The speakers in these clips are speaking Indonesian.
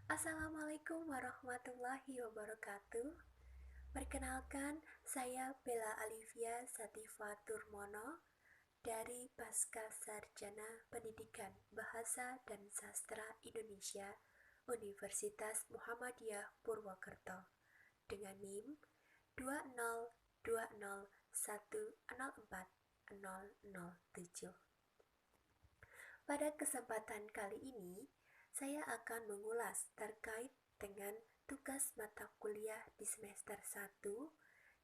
Assalamualaikum warahmatullahi wabarakatuh. Perkenalkan, saya Bella Alivia Sativa Turmono dari Pasca Sarjana Pendidikan Bahasa dan Sastra Indonesia Universitas Muhammadiyah Purwokerto dengan NIM 20201040007. Pada kesempatan kali ini, saya akan mengulas terkait dengan tugas mata kuliah di semester 1,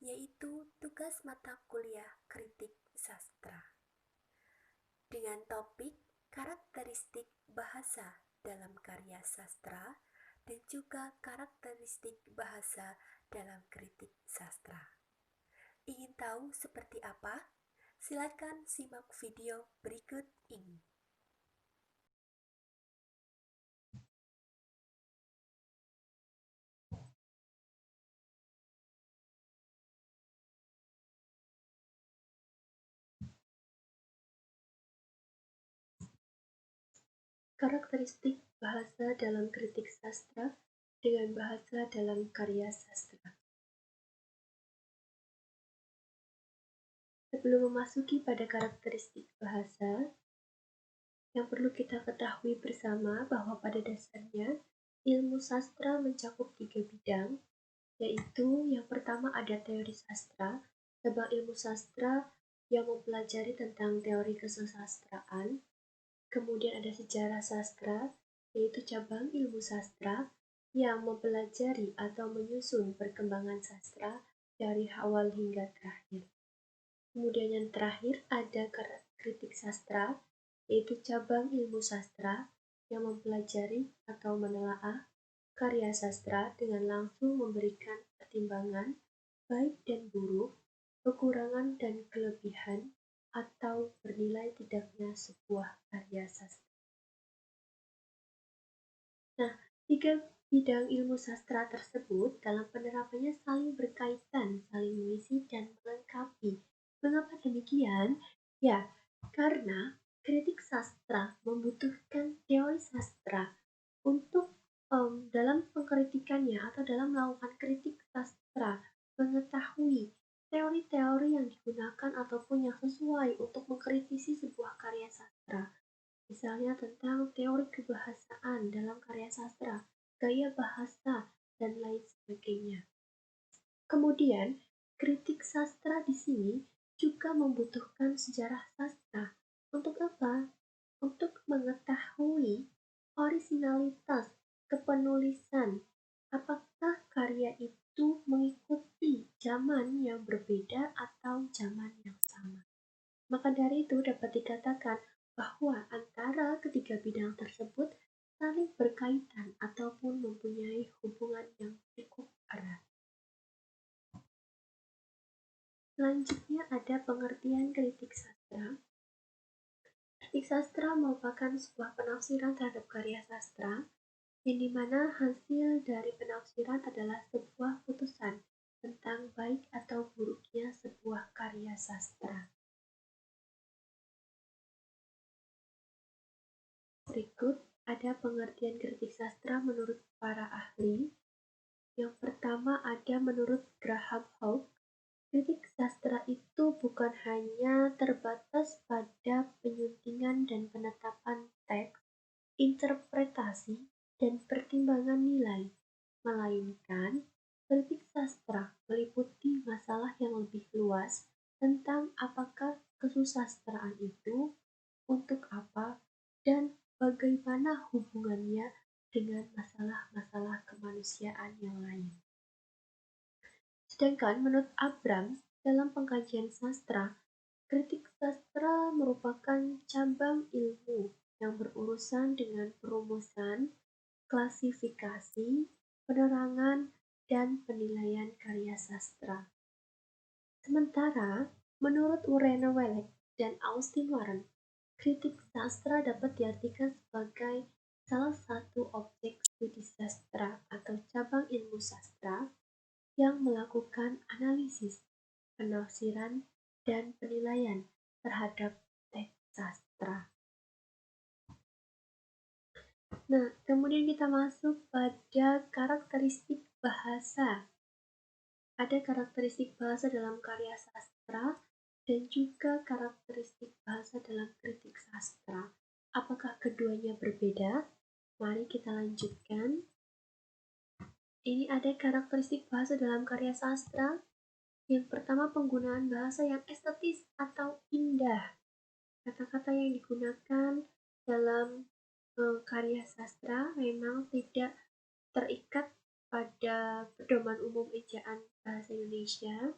yaitu tugas mata kuliah kritik sastra. Dengan topik karakteristik bahasa dalam karya sastra dan juga karakteristik bahasa dalam kritik sastra. Ingin tahu seperti apa? Silakan simak video berikut ini. Karakteristik bahasa dalam kritik sastra dengan bahasa dalam karya sastra. Sebelum memasuki pada karakteristik bahasa, yang perlu kita ketahui bersama bahwa pada dasarnya ilmu sastra mencakup 3 bidang, yaitu yang pertama ada teori sastra, cabang ilmu sastra yang mempelajari tentang teori kesusastraan. Kemudian ada sejarah sastra, yaitu cabang ilmu sastra yang mempelajari atau menyusun perkembangan sastra dari awal hingga terakhir. Kemudian yang terakhir ada kritik sastra, yaitu cabang ilmu sastra yang mempelajari atau menelaah karya sastra dengan langsung memberikan pertimbangan baik dan buruk, kekurangan dan kelebihan, atau bernilai tidaknya sebuah karya sastra. Nah, 3 bidang ilmu sastra tersebut dalam penerapannya saling berkaitan, saling mengisi dan melengkapi. Mengapa demikian? Ya, karena kritik sastra membutuhkan teori sastra untuk dalam pengkritikannya atau dalam melakukan kritik sastra, mengetahui teori-teori yang digunakan ataupun yang sesuai untuk mengkritisi sebuah karya sastra. Misalnya tentang teori kebahasaan dalam karya sastra, gaya bahasa, dan lain sebagainya. Kemudian, kritik sastra di sini juga membutuhkan sejarah sastra. Untuk apa? Untuk mengetahui orisinalitas kepenulisan. Apakah karya itu mengikuti zaman yang berbeda atau zaman yang sama? Maka dari itu dapat dikatakan bahwa antara ketiga bidang tersebut saling berkaitan ataupun mempunyai hubungan yang cukup erat. Selanjutnya ada pengertian kritik sastra. Kritik sastra merupakan sebuah penafsiran terhadap karya sastra, yang dimana hasil dari penafsiran adalah sebuah putusan tentang baik atau buruknya sebuah karya sastra. Berikut ada pengertian kritik sastra menurut para ahli. Yang pertama ada menurut Graham Hawke, kritik sastra itu bukan hanya terbatas pada penyuntingan dan penetapan teks, interpretasi, dan pertimbangan nilai, melainkan kritik sastra meliputi masalah yang lebih luas tentang apakah kesusastraan itu, untuk apa, dan bagaimana hubungannya dengan masalah-masalah kemanusiaan yang lain. Sedangkan menurut Abrams, dalam pengkajian sastra, kritik sastra merupakan cabang ilmu yang berurusan dengan perumusan, klasifikasi, penerangan, dan penilaian karya sastra. Sementara, menurut Urena Welek dan Austin Warren, kritik sastra dapat diartikan sebagai salah satu objek studi sastra atau cabang ilmu sastra yang melakukan analisis, penafsiran, dan penilaian terhadap teks sastra. Nah, kemudian kita masuk pada karakteristik bahasa. Ada karakteristik bahasa dalam karya sastra dan juga karakteristik bahasa dalam kritik sastra. Apakah keduanya berbeda? Mari kita lanjutkan. Ini ada karakteristik bahasa dalam karya sastra. Yang pertama, penggunaan bahasa yang estetis atau indah. Kata-kata yang digunakan dalam karya sastra memang tidak terikat pada pedoman umum ejaan bahasa Indonesia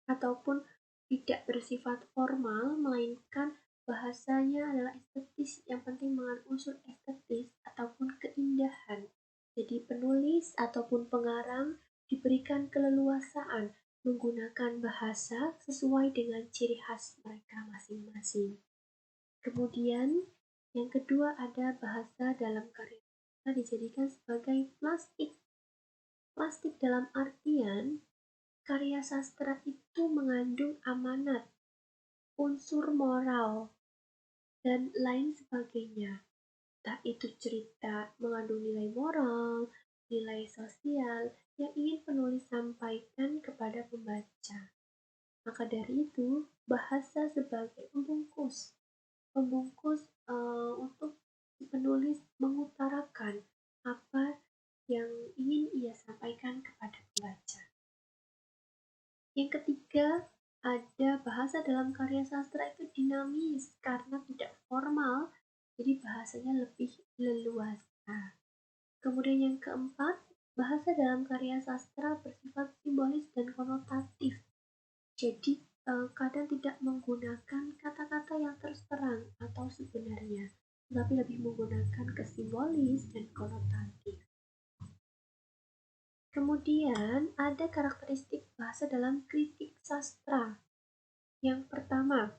ataupun tidak bersifat formal, melainkan bahasanya adalah estetis, yang penting mengandung unsur estetis ataupun keindahan. Jadi penulis ataupun pengarang diberikan keleluasaan menggunakan bahasa sesuai dengan ciri khas mereka masing-masing. Kemudian yang kedua, ada bahasa dalam karya sastra dijadikan sebagai plastik. Plastik dalam artian karya sastra itu mengandung amanat, unsur moral, dan lain sebagainya. Entah itu cerita mengandung nilai moral, nilai sosial yang ingin penulis sampaikan kepada pembaca. Maka dari itu, bahasa sebagai pembungkus untuk penulis mengutarakan apa yang ingin ia sampaikan kepada pembaca. Yang ketiga, ada bahasa dalam karya sastra itu dinamis karena tidak formal, jadi bahasanya lebih leluasa. Kemudian yang keempat, bahasa dalam karya sastra bersifat simbolis dan konotatif. Jadi kadang tidak menggunakan kata-kata yang terus terang atau sebenarnya, tetapi lebih menggunakan kesimbolis dan konotatif. Kemudian ada karakteristik bahasa dalam kritik sastra. Yang pertama,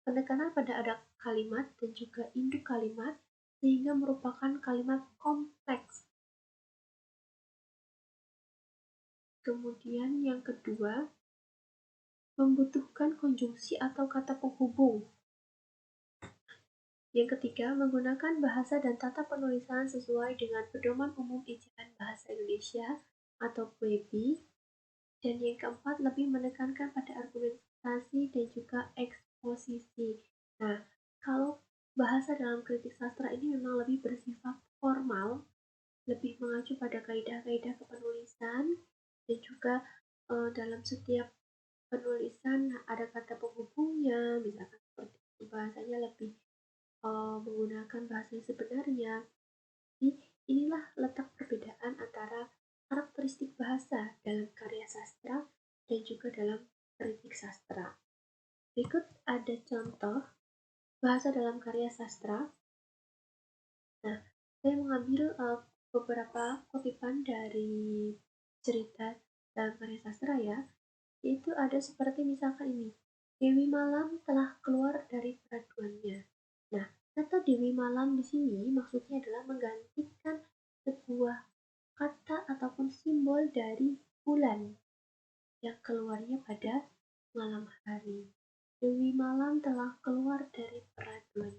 penekanan pada ada kalimat dan juga induk kalimat sehingga merupakan kalimat kompleks. Kemudian yang kedua, membutuhkan konjungsi atau kata penghubung. Yang ketiga, menggunakan bahasa dan tata penulisan sesuai dengan pedoman umum ejaan bahasa Indonesia atau PUEBI. Dan yang keempat, lebih menekankan pada argumentasi dan juga eksposisi. Nah, kalau bahasa dalam kritik sastra ini memang lebih bersifat formal, lebih mengacu pada kaidah-kaidah kepenulisan, dan juga dalam setiap penulisan ada kata penghubungnya, misalkan seperti itu, bahasanya lebih menggunakan bahasa yang sebenarnya. Jadi inilah letak perbedaan antara karakteristik bahasa dalam karya sastra dan juga dalam kritik sastra. Berikut ada contoh bahasa dalam karya sastra. Nah, saya mengambil beberapa kutipan dari cerita dalam karya sastra ya, yaitu ada seperti misalkan ini, Dewi Malam telah keluar dari peraduannya. Nah, kata Dewi Malam di sini maksudnya adalah menggantikan sebuah kata ataupun simbol dari bulan yang keluarnya pada malam hari. Dewi Malam telah keluar dari peraduan.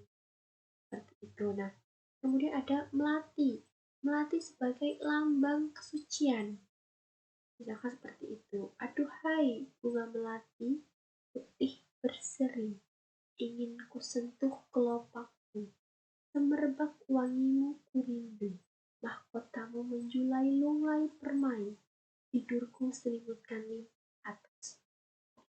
Seperti itu. Nah, kemudian ada melati. Melati sebagai lambang kesucian. Misalkan seperti itu. Aduhai bunga melati putih berseri, ingin ku sentuh kelopakmu, semerbak wangimu ku rindu, mahkotamu menjulai lunglai permai, tidurku selimutkan atas.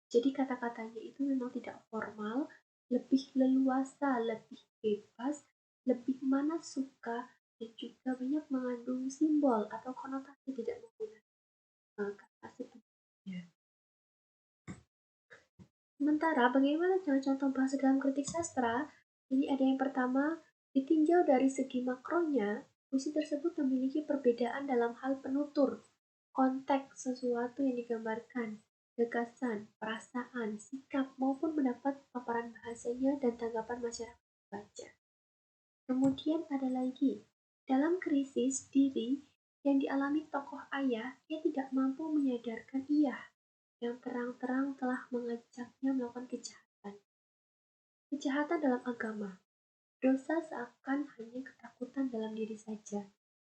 Jadi kata-katanya itu memang tidak formal, lebih leluasa, lebih bebas, lebih mana suka, dan juga banyak mengandung simbol atau konotasi, tidak menggunakan kata sebelumnya. Sementara bagaimana dengan contoh bahasa dalam kritik sastra? Ini ada yang pertama, ditinjau dari segi makronya, puisi tersebut memiliki perbedaan dalam hal penutur, konteks sesuatu yang digambarkan, gagasan, perasaan, sikap, maupun mendapat paparan bahasanya dan tanggapan masyarakat baca. Kemudian ada lagi, dalam krisis diri yang dialami tokoh ayah, ia tidak mampu menyadarkan ia yang terang-terang telah mengajaknya melakukan kejahatan. Kejahatan dalam agama, dosa seakan hanya ketakutan dalam diri saja,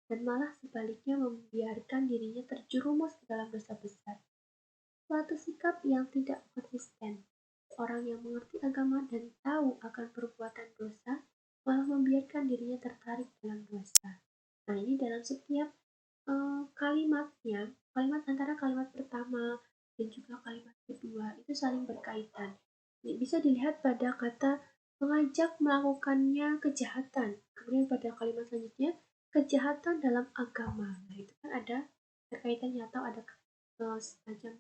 dan malah sebaliknya membiarkan dirinya terjerumus ke dalam dosa besar. Suatu sikap yang tidak konsisten. Orang yang mengerti agama dan tahu akan perbuatan dosa malah membiarkan dirinya tertarik dalam dosa. Nah, ini dalam setiap kalimatnya, kalimat antara kalimat pertama dan juga kalimat kedua itu saling berkaitan. Bisa dilihat pada kata mengajak melakukannya kejahatan. Kemudian pada kalimat selanjutnya kejahatan dalam agama. Nah, itu kan ada terkaitannya atau ada semacam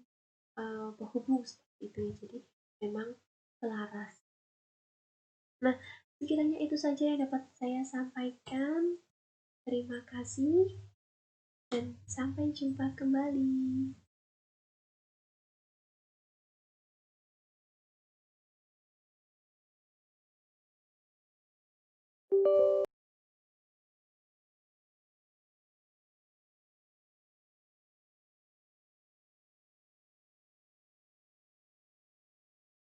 penghubung seperti itu ya. Jadi memang selaras. Nah, sekiranya itu saja yang dapat saya sampaikan. Terima kasih dan sampai jumpa kembali.